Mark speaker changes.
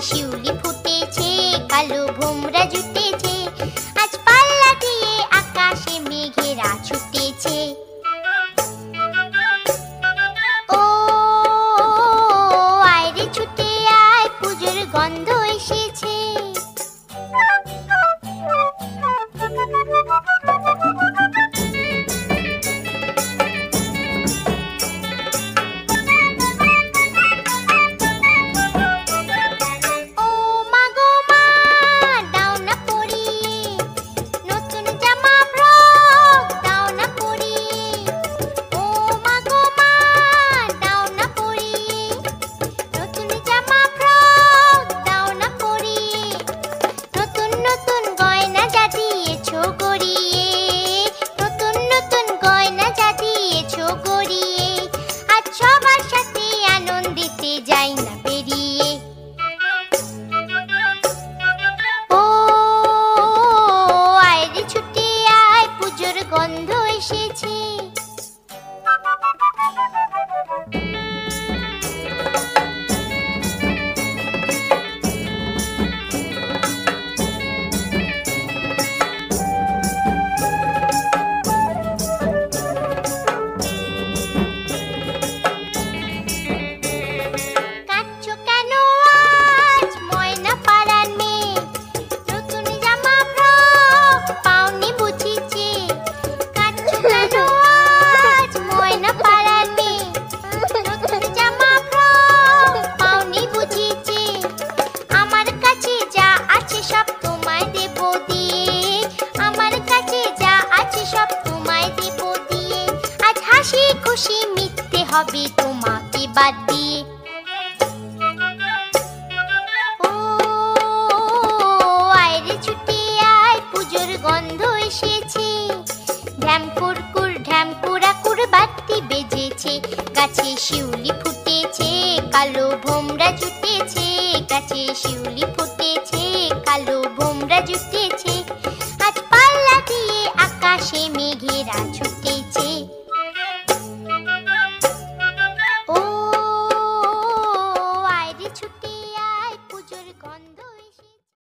Speaker 1: শিউলি ফুটেছে, কালো ভোমরা জুটেছে, আজ পাল্লা দিয়ে আকাশে মেঘেরা ছুটেছে। ও আয়রে ছুটে আয়, পুজোর গন্ধ এসেছে। গন্ধ এসেছে। খুশি মিথ্যে হবে তোমাকে বাদ দিয়ে। ও আয়রে ছুটে আয়, পুজোর গন্ধ এসেছে। ঢ্যাম কুরকুর ঢ্যাম কুরাকুর বাতি বেজেছে, গাছে শিউলি ফুটেছে, কালো ভোমরা জুটেছে, গাছে শিউলি ফুটেছে, কালো ভোমরা জুটেছে, আজ পাল্লা দিয়ে আকাশে মেঘেরা